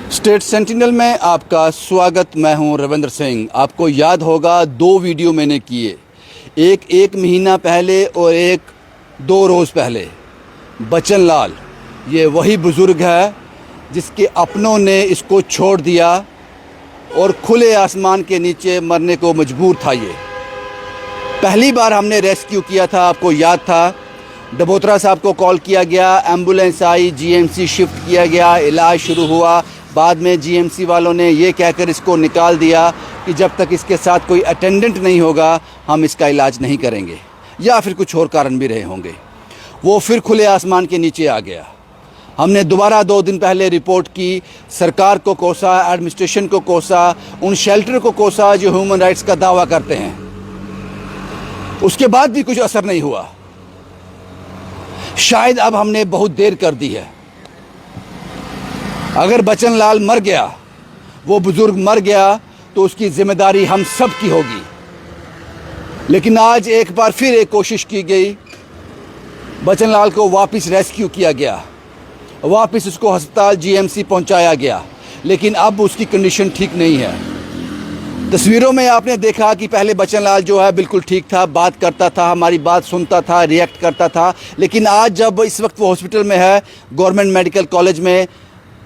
State sentinel में आपका स्वागत। मैं हूं रविंद्र सिंह। आपको याद होगा दो वीडियो मैंने किए, एक महीना पहले और एक 2 रोज़ पहले। बचन लाल ये वही बुज़ुर्ग है जिसके अपनों ने इसको छोड़ दिया और खुले आसमान के नीचे मरने को मजबूर था। ये पहली बार हमने रेस्क्यू किया था, आपको याद था। डबोत्रा साहब को कॉल किया गया, एम्बुलेंस आई, जीएमसी शिफ्ट किया गया, इलाज शुरू हुआ। बाद में जीएमसी वालों ने ये कहकर इसको निकाल दिया कि जब तक इसके साथ कोई अटेंडेंट नहीं होगा हम इसका इलाज नहीं करेंगे, या फिर कुछ और कारण भी रहे होंगे। वो फिर खुले आसमान के नीचे आ गया। हमने दोबारा 2 दिन पहले रिपोर्ट की, सरकार को कोसा, एडमिनिस्ट्रेशन को कोसा, उन शेल्टर को कोसा जो ह्यूमन राइट्स का दावा करते हैं। उसके बाद भी कुछ असर नहीं हुआ। शायद अब हमने बहुत देर कर दी है। अगर बचन लाल मर गया, वो बुजुर्ग मर गया, तो उसकी जिम्मेदारी हम सब की होगी। लेकिन आज एक बार फिर एक कोशिश की गई, बचन लाल को वापस रेस्क्यू किया गया, वापस उसको अस्पताल जीएमसी पहुंचाया गया। लेकिन अब उसकी कंडीशन ठीक नहीं है। तस्वीरों में आपने देखा कि पहले बचन लाल जो है बिल्कुल ठीक था, बात करता था, हमारी बात सुनता था, रिएक्ट करता था। लेकिन आज जब इस वक्त वो हॉस्पिटल में है, गवर्नमेंट मेडिकल कॉलेज में,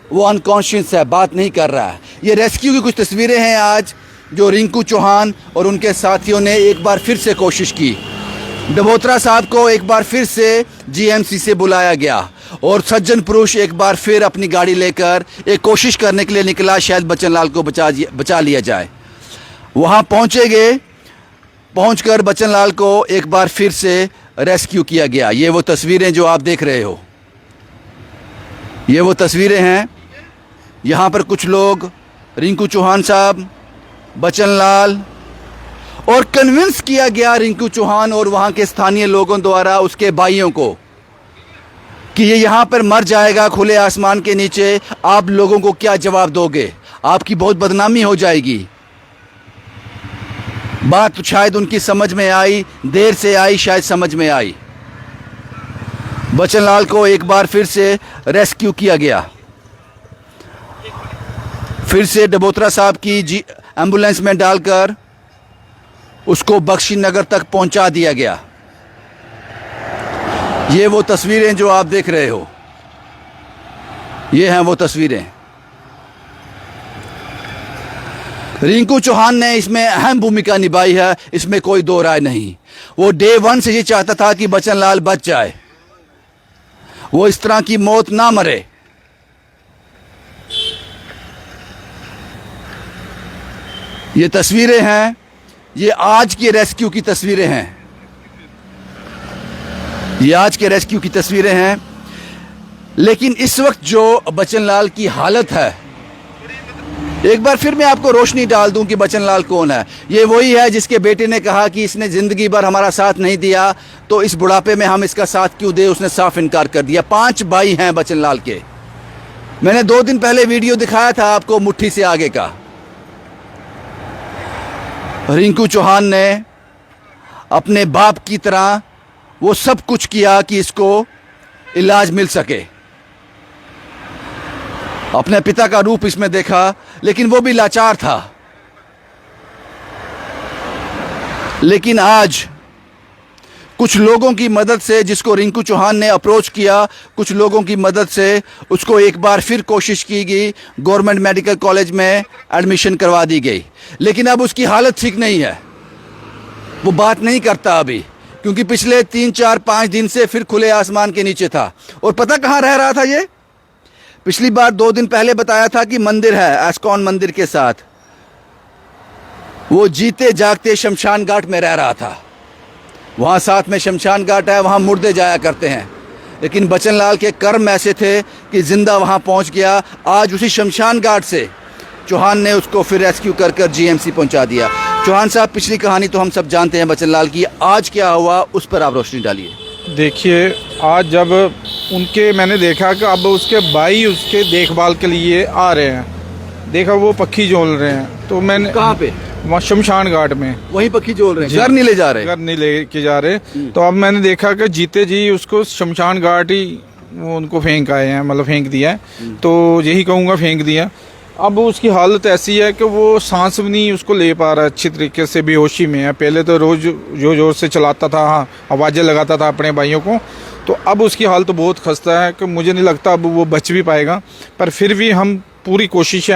वो अनकॉन्शियस है, बात नहीं कर रहा है। ये रेस्क्यू की कुछ तस्वीरें हैं आज, जो रिंकू चौहान और उनके साथियों ने एक बार फिर से कोशिश की। डबोत्रा साहब को एक बार फिर से जीएमसी से बुलाया गया और सज्जन पुरुष एक बार फिर अपनी गाड़ी लेकर एक कोशिश करने के लिए निकला, शायद बचन लाल को बचा लिया जाए। वहाँ पहुँचेंगे, पहुँचकर बचन लाल को एक बार फिर से रेस्क्यू किया गया। ये वो तस्वीरें जो आप देख रहे हो, ये वो तस्वीरें हैं। यहाँ पर कुछ लोग, रिंकू चौहान साहब, बचन लाल, और कन्विंस किया गया रिंकू चौहान और वहाँ के स्थानीय लोगों द्वारा उसके भाइयों को कि ये यहाँ पर मर जाएगा खुले आसमान के नीचे। आप लोगों को क्या जवाब दोगे? आपकी बहुत बदनामी हो जाएगी। बात शायद उनकी समझ में आई, देर से आई, शायद समझ में आई। बचन लाल को एक बार फिर से रेस्क्यू किया गया, फिर से डबोत्रा साहब की एम्बुलेंस में डालकर उसको बख्शी नगर तक पहुंचा दिया गया। ये वो तस्वीरें जो आप देख रहे हो, ये हैं वो तस्वीरें। रिंकू चौहान ने इसमें अहम भूमिका निभाई है, इसमें कोई दो राय नहीं। वो डे 1 से ये चाहता था कि बचन लाल बच जाए, वो इस तरह की मौत ना मरे। ये तस्वीरें हैं, ये आज के रेस्क्यू की तस्वीरें हैं, ये आज के रेस्क्यू की तस्वीरें हैं। लेकिन इस वक्त जो बचन लाल की हालत है, एक बार फिर मैं आपको रोशनी डाल दूं कि बचन लाल कौन है। ये वही है जिसके बेटे ने कहा कि इसने ज़िंदगी भर हमारा साथ नहीं दिया, तो इस बुढ़ापे में हम इसका साथ क्यों दें। उसने साफ इनकार कर दिया। 5 भाई हैं बचन लाल के। मैंने 2 दिन पहले वीडियो दिखाया था आपको, मुट्ठी से आगे का। रिंकू चौहान ने अपने बाप की तरह वो सब कुछ किया कि इसको इलाज मिल सके। अपने पिता का रूप इसमें देखा, लेकिन वो भी लाचार था। लेकिन आज कुछ लोगों की मदद से, जिसको रिंकू चौहान ने अप्रोच किया, कुछ लोगों की मदद से उसको एक बार फिर कोशिश की गई, गवर्नमेंट मेडिकल कॉलेज में एडमिशन करवा दी गई। लेकिन अब उसकी हालत ठीक नहीं है, वो बात नहीं करता अभी, क्योंकि पिछले 3, 4, 5 दिन से फिर खुले आसमान के नीचे था। और पता कहाँ रह रहा था ये? पिछली बार 2 दिन पहले बताया था कि मंदिर है, एस्कॉन मंदिर के साथ। वो जीते जागते शमशान घाट में रह रहा था। वहाँ साथ में शमशान घाट है, वहाँ मुर्दे जाया करते हैं। लेकिन बचन लाल के कर्म ऐसे थे कि जिंदा वहाँ पहुँच गया। आज उसी शमशान घाट से चौहान ने उसको फिर रेस्क्यू कर जीएमसी पहुँचा दिया। चौहान साहब, पिछली कहानी तो हम सब जानते हैं बचन लाल की, आज क्या हुआ उस पर आप रोशनी डालिए। देखिए, आज जब मैंने देखा कि अब उसके भाई उसके देखभाल के लिए आ रहे हैं, देखा वो पक्षी झोल रहे हैं, तो मैंने कहाँ पे? वहाँ शमशान घाट में वहीं पक्षी झोल रहे हैं, घर नहीं ले जा रहे, घर नहीं लेके जा रहे। तो अब मैंने देखा कि जीते जी उसको शमशान घाट ही वो उनको फेंक आए हैं, मतलब फेंक दिया है। तो यही कहूँगा फेंक दिया। अब उसकी हालत ऐसी है कि वो सांस भी नहीं उसको ले पा रहा है अच्छी तरीके से, बेहोशी में है। पहले तो रोज़ जोर जोर से चलाता था, हाँ आवाज़ें लगाता था अपने भाइयों को, तो अब उसकी हालत बहुत खस्ता है कि मुझे नहीं लगता अब वो बच भी पाएगा। पर फिर भी हम पूरी कोशिश है,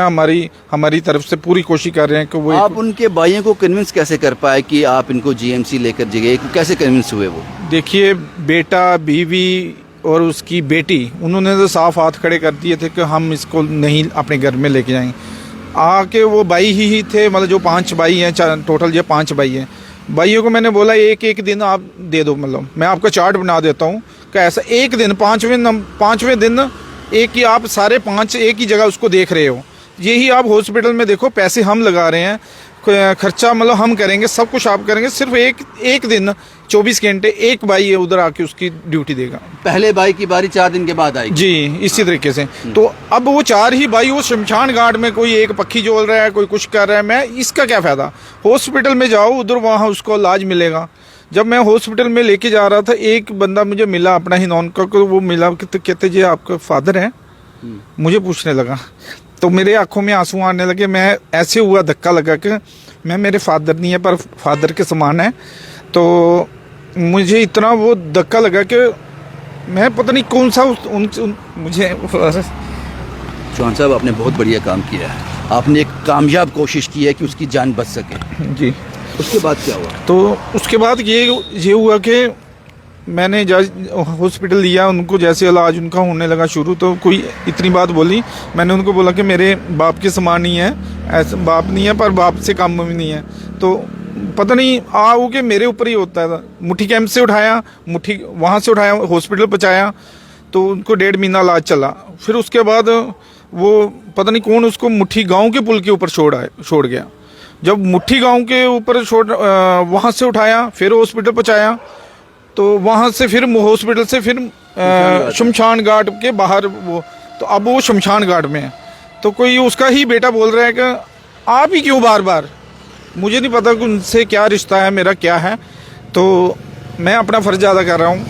हमारी तरफ से पूरी कोशिश कर रहे हैं कि वो आप उनके भाइयों को कन्विंस कैसे कर पाए कि आप इनको जीएमसी लेकर जगह, कैसे कन्विंस हुए वो? देखिए, बेटा, बीवी और उसकी बेटी, उन्होंने तो साफ हाथ खड़े कर दिए थे कि हम इसको नहीं अपने घर में लेके जाएंगे। आके वो भाई ही थे, मतलब जो 5 भाई हैं, टोटल जो 5 भाई हैं, भाइयों को मैंने बोला एक एक दिन आप दे दो, मतलब मैं आपका चार्ट बना देता हूँ कि ऐसा एक दिन 5वें दिन एक ही आप सारे 5 एक ही जगह उसको देख रहे हो। यही आप हॉस्पिटल में देखो, पैसे हम लगा रहे हैं, खर्चा मतलब हम करेंगे, सब कुछ आप करेंगे, सिर्फ एक दिन 24 घंटे एक भाई है उधर आके उसकी ड्यूटी देगा। पहले भाई की बारी 4 दिन के बाद आएगी जी, इसी तरीके से। तो अब वो 4 ही भाई, वो शमशान घाट में कोई एक पक्खी जोल रहा है, कोई कुछ कर रहा है, मैं इसका क्या फ़ायदा? हॉस्पिटल में जाओ, उधर वहाँ उसको इलाज मिलेगा। जब मैं हॉस्पिटल में लेके जा रहा था, एक बंदा मुझे मिला अपना ही नॉन का, वो मिला, कहते जी आपका फादर है? मुझे पूछने लगा, तो मेरे आंखों में आंसू आने लगे। मैं ऐसे हुआ, धक्का लगा कि मैं, मेरे फादर नहीं है पर फादर के समान है। तो मुझे इतना वो धक्का लगा कि मैं पता नहीं कौन सा मुझे। चौहान साहब, आपने बहुत बढ़िया काम किया है, आपने एक कामयाब कोशिश की है कि उसकी जान बच सके। जी। उसके बाद क्या हुआ? तो उसके बाद ये हुआ कि मैंने हॉस्पिटल लिया उनको, जैसे इलाज उनका होने लगा शुरू, तो कोई इतनी बात बोली, मैंने उनको बोला कि मेरे बाप के समान नहीं है, ऐसा बाप नहीं है पर बाप से कम भी नहीं है। तो पता नहीं वो कि मेरे ऊपर ही होता था। मुट्ठी कैंप से उठाया, मुट्ठी वहाँ से उठाया, हॉस्पिटल पहुँचाया, तो उनको 1.5 महीना इलाज चला। फिर उसके बाद वो पता नहीं कौन उसको मुट्ठी गाँव के पुल के ऊपर छोड़ गया। जब मुट्ठी गाँव के ऊपर वहाँ से उठाया, फिर हॉस्पिटल पहुँचाया, तो वहाँ से फिर हॉस्पिटल से फिर शमशान घाट के बाहर वो, तो अब वो शमशान घाट में है। तो कोई उसका ही बेटा बोल रहा है कि आप ही क्यों बार बार, मुझे नहीं पता कि उनसे क्या रिश्ता है, मेरा क्या है। तो मैं अपना फ़र्ज अदा कर रहा हूँ।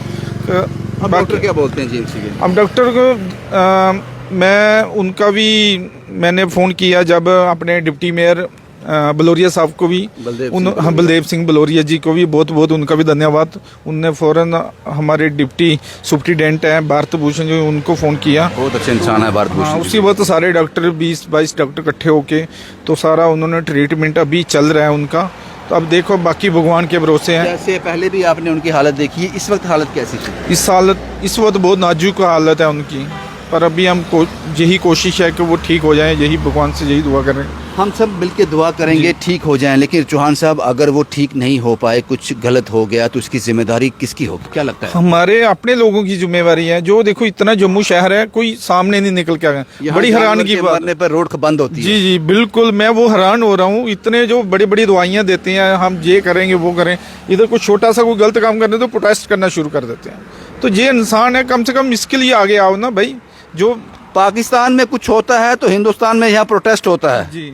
अब डॉक्टर क्या बोलते हैं जीएमसी के? अब डॉक्टर को मैं उनका भी मैंने फ़ोन किया, जब अपने डिप्टी मेयर बलोरिया साहब को भी, बलदेव सिंह बलोरिया जी को भी बहुत उनका भी धन्यवाद। उनने फ़ौरन हमारे डिप्टी सुप्रिटेंडेंट हैं भारत भूषण जो, उनको फ़ोन किया। बहुत अच्छे इंसान है भारत भूषण। उसी वक्त सारे डॉक्टर 20-22 डॉक्टर इकट्ठे होके, तो सारा उन्होंने ट्रीटमेंट अभी चल रहा है उनका। तो अब देखो, बाकी भगवान के भरोसे हैं। जैसे पहले भी आपने उनकी हालत देखी है, इस वक्त हालत कैसी थी? इस वक्त बहुत नाजुक हालत है उनकी, पर अभी हम यही कोशिश है कि वो ठीक हो जाए, यही भगवान से यही दुआ करें। हम सब मिलके दुआ करेंगे ठीक हो जाएं। लेकिन चौहान साहब, अगर वो ठीक नहीं हो पाए, कुछ गलत हो गया, तो उसकी जिम्मेदारी किसकी होगी, क्या लगता है? हमारे अपने लोगों की जिम्मेवारी है। जो देखो, इतना जम्मू शहर है, कोई सामने नहीं निकल के आया। बड़ी हैरान की बात, मरने पर रोड बंद होती है। जी बिल्कुल, मैं वो हैरान हो रहा हूँ। इतने जो बड़ी बड़ी दवाइयाँ देते हैं, हम ये करेंगे वो करें, इधर कुछ छोटा सा कोई गलत काम करने तो प्रोटेस्ट करना शुरू कर देते हैं। तो ये इंसान है, कम से कम इसके लिए आगे आओ ना भाई। जो पाकिस्तान में कुछ होता है तो हिंदुस्तान में यहाँ प्रोटेस्ट होता है जी।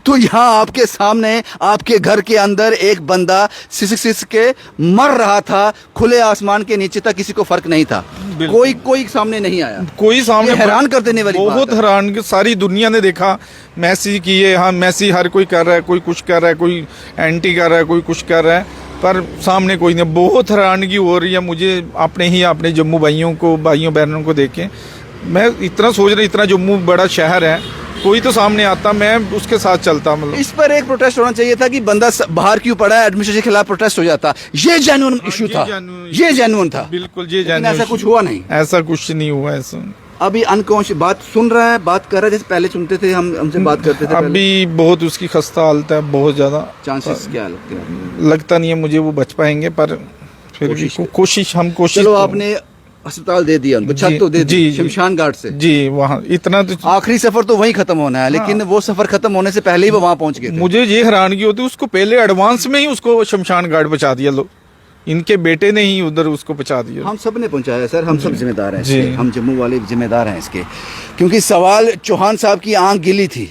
तो यहाँ आपके सामने, आपके घर के अंदर एक बंदा सिसक के मर रहा था, खुले आसमान के नीचे था, किसी को फर्क नहीं था, कोई सामने नहीं आया। कोई सामने, हैरान कर देने वाली बात बहुत हैरान। सारी दुनिया ने देखा, मैसी की है, हाँ मैसी हर कोई कर रहा है, कोई कुछ कर रहा है, कोई एंटी कर रहा है, कोई कुछ कर रहा है, पर सामने कोई नहीं। बहुत हैरानगी हो रही है मुझे अपने जम्मू भाइयों बहनों को देख के। मैं इतना सोच रहा, इतना जम्मू बड़ा शहर है, कोई तो सामने आता, मैं उसके साथ चलता। मतलब इस पर एक प्रोटेस्ट होना चाहिए था कि बंदा बाहर क्यों पड़ा है, एडमिनिस्ट्रेशन के खिलाफ प्रोटेस्ट हो जाता। ये जेन्युइन इशू था, ये जेन्युइन था। बिल्कुल, ये जेन्युइन। ऐसा कुछ हुआ नहीं, ऐसा कुछ नहीं हुआ। ऐसा अभी अनकॉन्शियस बात सुन रहा है, बात कर रहा है जैसे पहले सुनते थे, हमसे बात करते थे। अभी बहुत उसकी खस्ता हालत है, बहुत ज्यादा। चांसेस क्या लगते हैं? लगता नहीं है मुझे वो बच पाएंगे, पर फिर भी कोशिश। चलो, आपने अस्पताल दे दिया उनको, छत तो दे दी शमशान घाट से। जी, वहाँ इतना तो आखिरी सफर तो वहीं खत्म होना है। लेकिन वो सफर खत्म होने से पहले ही वो वहां पहुंच गए थे। मुझे ये हैरानगी होती, उसको पहले एडवांस में ही उसको शमशान घाट पहुंचा दिया। लोग, इनके बेटे ने ही उधर उसको पहुंचा दिया। हम सब ने पहुंचाया सर, हम सब जिम्मेदार हैं इसके, हम जम्मू वाले जिम्मेदार हैं इसके। क्योंकि सवाल चौहान साहब की आंख गिली थी,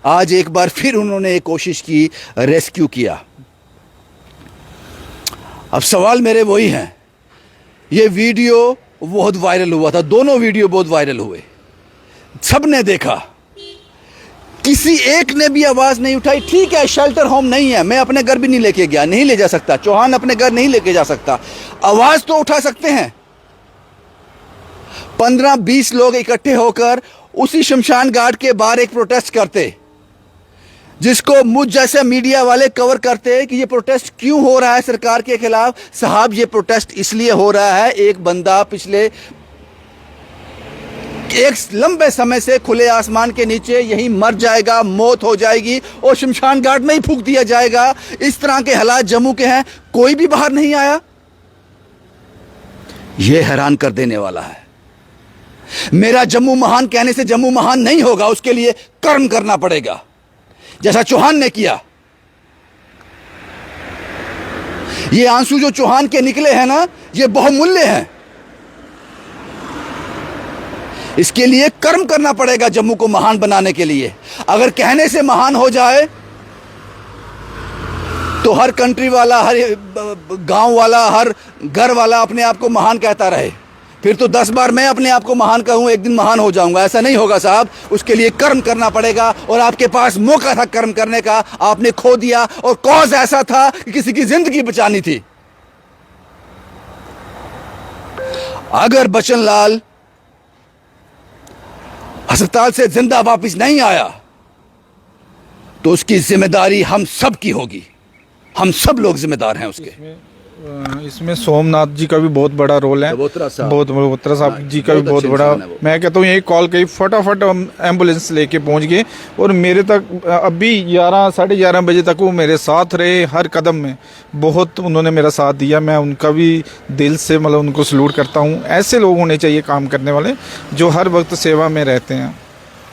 आज एक बार फिर उन्होंने एक कोशिश की, रेस्क्यू किया। अब सवाल मेरे वही हैं, ये वीडियो बहुत वायरल हुआ था, दोनों वीडियो बहुत वायरल हुए, सब ने देखा। किसी एक ने भी आवाज नहीं उठाई। ठीक है, शेल्टर होम नहीं है, मैं अपने घर भी नहीं लेके गया, नहीं ले जा सकता, चौहान अपने घर नहीं लेके जा सकता, आवाज तो उठा सकते हैं। 15-20 लोग इकट्ठे होकर उसी शमशान घाट के बाहर एक प्रोटेस्ट करते, जिसको मुझ जैसे मीडिया वाले कवर करते कि ये प्रोटेस्ट क्यों हो रहा है सरकार के खिलाफ। साहब, ये प्रोटेस्ट इसलिए हो रहा है, एक बंदा पिछले एक लंबे समय से खुले आसमान के नीचे यहीं मर जाएगा, मौत हो जाएगी और शमशान घाट में ही फूंक दिया जाएगा। इस तरह के हालात जम्मू के हैं, कोई भी बाहर नहीं आया। यह हैरान कर देने वाला है। मेरा जम्मू महान कहने से जम्मू महान नहीं होगा, उसके लिए कर्म करना पड़ेगा, जैसा चौहान ने किया। ये आंसू जो चौहान के निकले हैं ना, ये बहुमूल्य हैं। इसके लिए कर्म करना पड़ेगा जम्मू को महान बनाने के लिए। अगर कहने से महान हो जाए तो हर कंट्री वाला, हर गांव वाला, हर घर वाला अपने आप को महान कहता रहे, फिर तो 10 बार मैं अपने आप को महान कहूं, एक दिन महान हो जाऊंगा। ऐसा नहीं होगा साहब, उसके लिए कर्म करना पड़ेगा। और आपके पास मौका था कर्म करने का, आपने खो दिया। और कॉज ऐसा था कि किसी की जिंदगी बचानी थी। अगर बचन लाल अस्पताल से जिंदा वापस नहीं आया तो उसकी जिम्मेदारी हम सब की होगी, हम सब लोग जिम्मेदार हैं उसके। इसमें सोमनाथ जी का भी बहुत बड़ा रोल है, डबोत्रा साहब जी का भी बहुत बड़ा। मैं कहता हूँ यही कॉल करी, फटाफट हम एम्बुलेंस लेके पहुंच गए और मेरे तक अभी 11 साढ़े 11 बजे तक वो मेरे साथ रहे, हर कदम में बहुत उन्होंने मेरा साथ दिया। मैं उनका भी दिल से मतलब उनको सलूट करता हूँ। ऐसे लोग होने चाहिए काम करने वाले, जो हर वक्त सेवा में रहते हैं।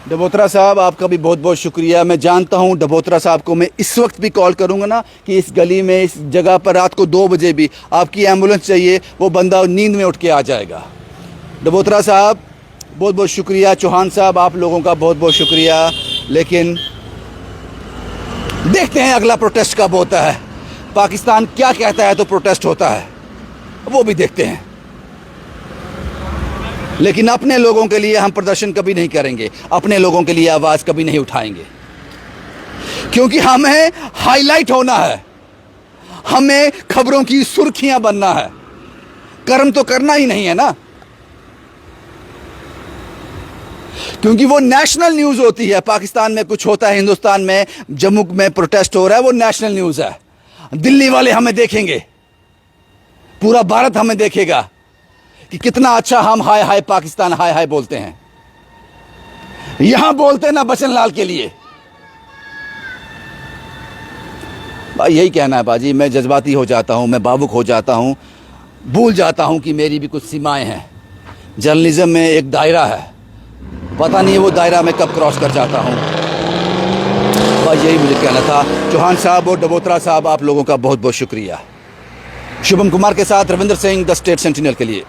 डबोत्रा साहब, आपका भी बहुत बहुत शुक्रिया। मैं जानता हूं डबोत्रा साहब को मैं इस वक्त भी कॉल करूंगा ना कि इस गली में, इस जगह पर रात को 2 बजे भी आपकी एम्बुलेंस चाहिए, वो बंदा नींद में उठ के आ जाएगा। डबोत्रा साहब बहुत बहुत शुक्रिया। चौहान साहब, आप लोगों का बहुत बहुत शुक्रिया। लेकिन देखते हैं अगला प्रोटेस्ट कब होता है, पाकिस्तान क्या कहता है तो प्रोटेस्ट होता है, वो भी देखते हैं। लेकिन अपने लोगों के लिए हम प्रदर्शन कभी नहीं करेंगे, अपने लोगों के लिए आवाज कभी नहीं उठाएंगे, क्योंकि हमें हाईलाइट होना है, हमें खबरों की सुर्खियां बनना है। कर्म तो करना ही नहीं है ना, क्योंकि वो नेशनल न्यूज होती है। पाकिस्तान में कुछ होता है, हिंदुस्तान में, जम्मू में प्रोटेस्ट हो रहा है, वो नेशनल न्यूज है। दिल्ली वाले हमें देखेंगे, पूरा भारत हमें देखेगा कि कितना अच्छा हम हाय हाय पाकिस्तान हाय हाय बोलते हैं। यहां बोलते ना बचन लाल के लिए। भाई यही कहना है बाजी, मैं जज्बाती हो जाता हूं, मैं भावुक हो जाता हूं, भूल जाता हूं कि मेरी भी कुछ सीमाएं हैं। जर्नलिज्म में एक दायरा है, पता नहीं वो दायरा मैं कब क्रॉस कर जाता हूं। भाई यही मुझे कहना था। चौहान साहब और डबोत्रा साहब, आप लोगों का बहुत बहुत शुक्रिया। शुभम कुमार के साथ Ravindra Singh, the state sentinel के लिए।